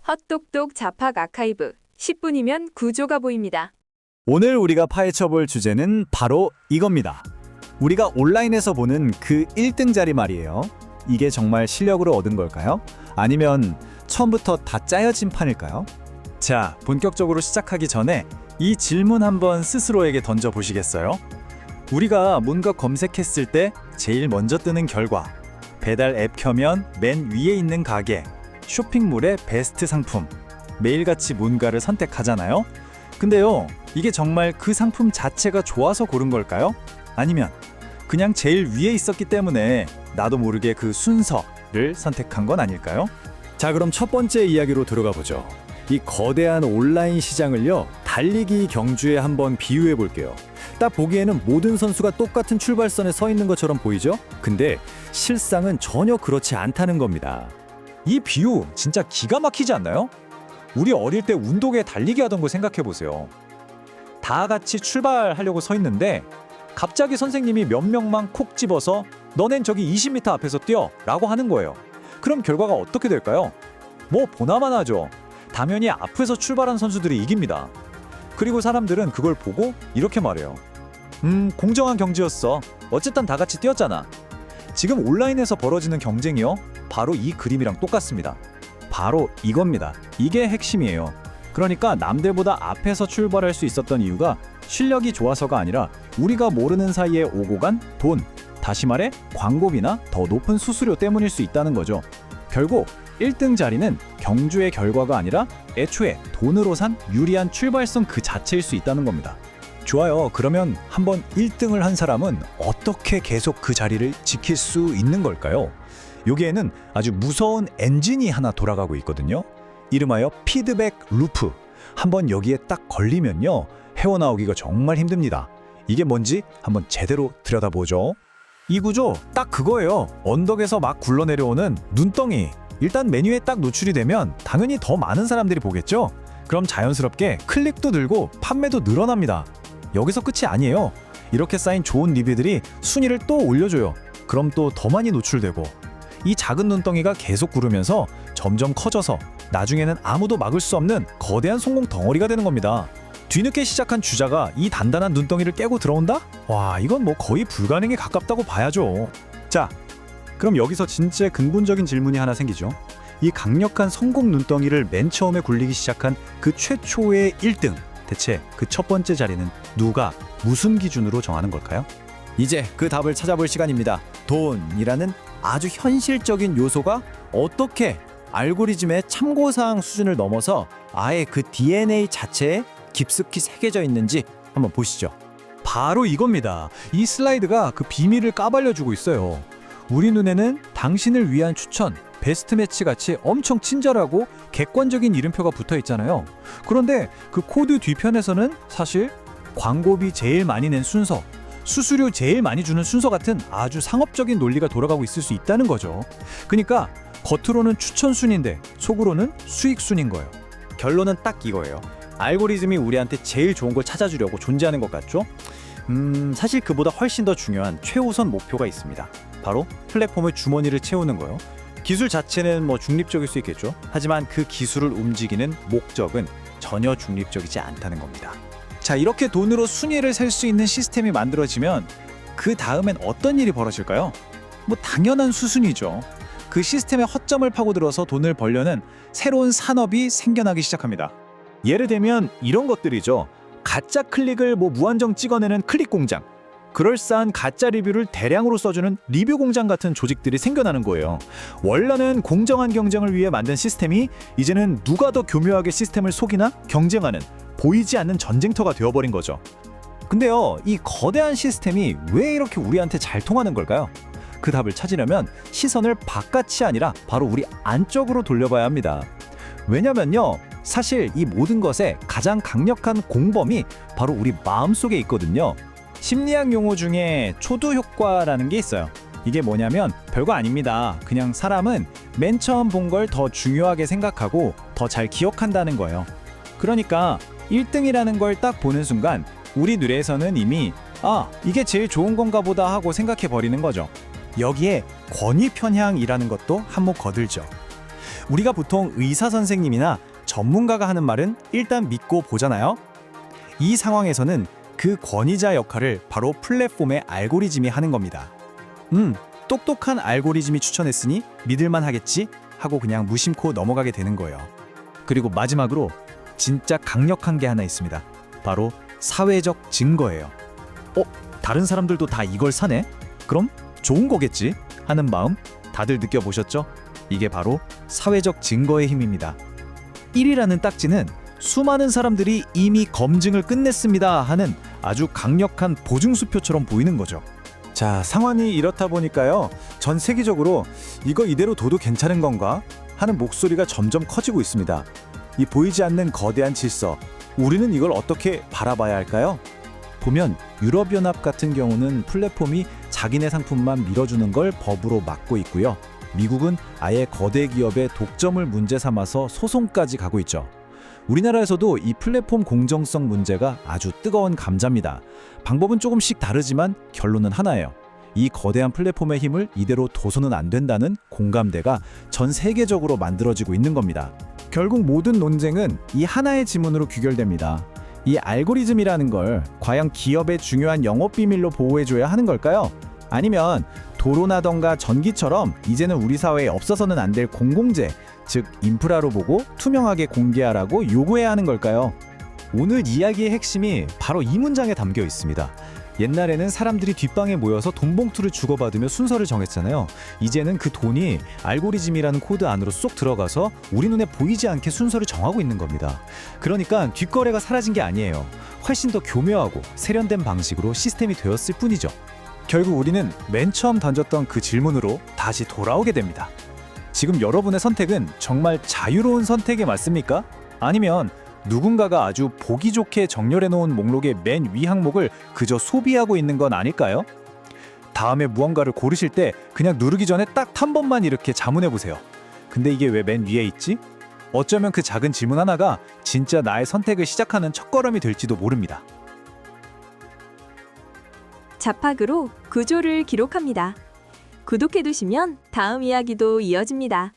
헛똑똑 잡학 아카이브 10분이면 구조가 보입니다. 오늘 우리가 파헤쳐볼 주제는 바로 이겁니다. 우리가 온라인에서 보는 그 1등 자리 말이에요. 이게 정말 실력으로 얻은 걸까요? 아니면 처음부터 다 짜여진 판일까요? 자, 본격적으로 시작하기 전에 이 질문 한번 스스로에게 던져보시겠어요? 우리가 뭔가 검색했을 때 제일 먼저 뜨는 결과, 배달 앱 켜면 맨 위에 있는 가게, 쇼핑몰의 베스트 상품, 매일같이 뭔가를 선택하잖아요. 근데요, 이게 정말 그 상품 자체가 좋아서 고른 걸까요? 아니면 그냥 제일 위에 있었기 때문에 나도 모르게 그 순서를 선택한 건 아닐까요? 자, 그럼 첫 번째 이야기로 들어가 보죠. 이 거대한 온라인 시장을요, 달리기 경주에 한번 비유해 볼게요. 딱 보기에는 모든 선수가 똑같은 출발선에 서 있는 것처럼 보이죠? 근데 실상은 전혀 그렇지 않다는 겁니다. 이 비유 진짜 기가 막히지 않나요? 우리 어릴 때 운동회 달리기 하던 거 생각해 보세요. 다 같이 출발하려고 서 있는데 갑자기 선생님이 몇 명만 콕 집어서 너넨 저기 20m 앞에서 뛰어 라고 하는 거예요. 그럼 결과가 어떻게 될까요? 뭐 보나마나 하죠. 당연히 앞에서 출발한 선수들이 이깁니다. 그리고 사람들은 그걸 보고 이렇게 말해요. 공정한 경기였어. 어쨌든 다 같이 뛰었잖아. 지금 온라인에서 벌어지는 경쟁이요, 바로 이 그림이랑 똑같습니다. 바로 이겁니다. 이게 핵심이에요. 그러니까 남들보다 앞에서 출발할 수 있었던 이유가 실력이 좋아서가 아니라 우리가 모르는 사이에 오고 간 돈, 다시 말해 광고비나 더 높은 수수료 때문일 수 있다는 거죠. 결국 1등 자리는 경주의 결과가 아니라 애초에 돈으로 산 유리한 출발선 그 자체일 수 있다는 겁니다. 좋아요. 그러면 한번 1등을 한 사람은 어떻게 계속 그 자리를 지킬 수 있는 걸까요? 여기에는 아주 무서운 엔진이 하나 돌아가고 있거든요. 이름하여 피드백 루프. 한번 여기에 딱 걸리면요, 헤어나오기가 정말 힘듭니다. 이게 뭔지 한번 제대로 들여다보죠. 이 구조 딱 그거예요. 언덕에서 막 굴러내려오는 눈덩이. 일단 메뉴에 딱 노출이 되면 당연히 더 많은 사람들이 보겠죠? 그럼 자연스럽게 클릭도 늘고 판매도 늘어납니다. 여기서 끝이 아니에요. 이렇게 쌓인 좋은 리뷰들이 순위를 또 올려줘요. 그럼 또 더 많이 노출되고, 이 작은 눈덩이가 계속 구르면서 점점 커져서 나중에는 아무도 막을 수 없는 거대한 성공 덩어리가 되는 겁니다. 뒤늦게 시작한 주자가 이 단단한 눈덩이를 깨고 들어온다? 와, 이건 뭐 거의 불가능에 가깝다고 봐야죠. 자, 그럼 여기서 진짜 근본적인 질문이 하나 생기죠. 이 강력한 성공 눈덩이를 맨 처음에 굴리기 시작한 그 최초의 1등, 대체 그 첫 번째 자리는 누가 무슨 기준으로 정하는 걸까요? 이제 그 답을 찾아볼 시간입니다. 돈이라는 아주 현실적인 요소가 어떻게 알고리즘의 참고사항 수준을 넘어서 아예 그 DNA 자체에 깊숙이 새겨져 있는지 한번 보시죠. 바로 이겁니다. 이 슬라이드가 그 비밀을 까발려주고 있어요. 우리 눈에는 당신을 위한 추천, 베스트 매치 같이 엄청 친절하고 객관적인 이름표가 붙어 있잖아요. 그런데 그 코드 뒤편에서는 사실 광고비 제일 많이 낸 순서, 수수료 제일 많이 주는 순서 같은 아주 상업적인 논리가 돌아가고 있을 수 있다는 거죠. 그러니까 겉으로는 추천 순인데 속으로는 수익 순인 거예요. 결론은 딱 이거예요. 알고리즘이 우리한테 제일 좋은 걸 찾아주려고 존재하는 것 같죠? 사실 그보다 훨씬 더 중요한 최우선 목표가 있습니다. 바로 플랫폼의 주머니를 채우는 거예요. 기술 자체는 뭐 중립적일 수 있겠죠. 하지만 그 기술을 움직이는 목적은 전혀 중립적이지 않다는 겁니다. 자, 이렇게 돈으로 순위를 셀 수 있는 시스템이 만들어지면 그 다음엔 어떤 일이 벌어질까요? 뭐 당연한 수순이죠. 그 시스템의 허점을 파고들어서 돈을 벌려는 새로운 산업이 생겨나기 시작합니다. 예를 들면 이런 것들이죠. 가짜 클릭을 뭐 무한정 찍어내는 클릭 공장, 그럴싸한 가짜 리뷰를 대량으로 써주는 리뷰 공장 같은 조직들이 생겨나는 거예요. 원래는 공정한 경쟁을 위해 만든 시스템이 이제는 누가 더 교묘하게 시스템을 속이나 경쟁하는 보이지 않는 전쟁터가 되어버린 거죠. 근데요, 이 거대한 시스템이 왜 이렇게 우리한테 잘 통하는 걸까요? 그 답을 찾으려면 시선을 바깥이 아니라 바로 우리 안쪽으로 돌려봐야 합니다. 왜냐면요, 사실 이 모든 것의 가장 강력한 공범이 바로 우리 마음속에 있거든요. 심리학 용어 중에 초두 효과라는 게 있어요. 이게 뭐냐면 별거 아닙니다. 그냥 사람은 맨 처음 본 걸 더 중요하게 생각하고 더 잘 기억한다는 거예요. 그러니까 1등이라는 걸 딱 보는 순간 우리 뇌에서는 이미 이게 제일 좋은 건가 보다 하고 생각해 버리는 거죠. 여기에 권위 편향이라는 것도 한몫 거들죠. 우리가 보통 의사 선생님이나 전문가가 하는 말은 일단 믿고 보잖아요. 이 상황에서는 그 권위자 역할을 바로 플랫폼의 알고리즘이 하는 겁니다. 똑똑한 알고리즘이 추천했으니 믿을만 하겠지 하고 그냥 무심코 넘어가게 되는 거예요. 그리고 마지막으로 진짜 강력한 게 하나 있습니다. 바로 사회적 증거예요. 다른 사람들도 다 이걸 사네? 그럼 좋은 거겠지? 하는 마음 다들 느껴보셨죠? 이게 바로 사회적 증거의 힘입니다. 1이라는 딱지는 수많은 사람들이 이미 검증을 끝냈습니다 하는 아주 강력한 보증수표처럼 보이는 거죠. 자, 상황이 이렇다 보니까요. 전 세계적으로 이거 이대로 둬도 괜찮은 건가? 하는 목소리가 점점 커지고 있습니다. 이 보이지 않는 거대한 질서, 우리는 이걸 어떻게 바라봐야 할까요? 보면 유럽연합 같은 경우는 플랫폼이 자기네 상품만 밀어주는 걸 법으로 막고 있고요. 미국은 아예 거대 기업의 독점을 문제 삼아서 소송까지 가고 있죠. 우리나라에서도 이 플랫폼 공정성 문제가 아주 뜨거운 감자입니다. 방법은 조금씩 다르지만 결론은 하나예요. 이 거대한 플랫폼의 힘을 이대로 둬서는 안 된다는 공감대가 전 세계적으로 만들어지고 있는 겁니다. 결국 모든 논쟁은 이 하나의 지문으로 귀결됩니다. 이 알고리즘이라는 걸 과연 기업의 중요한 영업 비밀로 보호해줘야 하는 걸까요? 아니면 도로나던가 전기처럼 이제는 우리 사회에 없어서는 안 될 공공재, 즉 인프라로 보고 투명하게 공개하라고 요구해야 하는 걸까요? 오늘 이야기의 핵심이 바로 이 문장에 담겨 있습니다. 옛날에는 사람들이 뒷방에 모여서 돈 봉투를 주고받으며 순서를 정했잖아요. 이제는 그 돈이 알고리즘이라는 코드 안으로 쏙 들어가서 우리 눈에 보이지 않게 순서를 정하고 있는 겁니다. 그러니까 뒷거래가 사라진 게 아니에요. 훨씬 더 교묘하고 세련된 방식으로 시스템이 되었을 뿐이죠. 결국 우리는 맨 처음 던졌던 그 질문으로 다시 돌아오게 됩니다. 지금 여러분의 선택은 정말 자유로운 선택이 맞습니까? 아니면 누군가가 아주 보기 좋게 정렬해 놓은 목록의 맨 위 항목을 그저 소비하고 있는 건 아닐까요? 다음에 무언가를 고르실 때 그냥 누르기 전에 딱 한 번만 이렇게 자문해 보세요. 근데 이게 왜 맨 위에 있지? 어쩌면 그 작은 질문 하나가 진짜 나의 선택을 시작하는 첫걸음이 될지도 모릅니다. 자팍으로 구조를 기록합니다. 구독해두시면 다음 이야기도 이어집니다.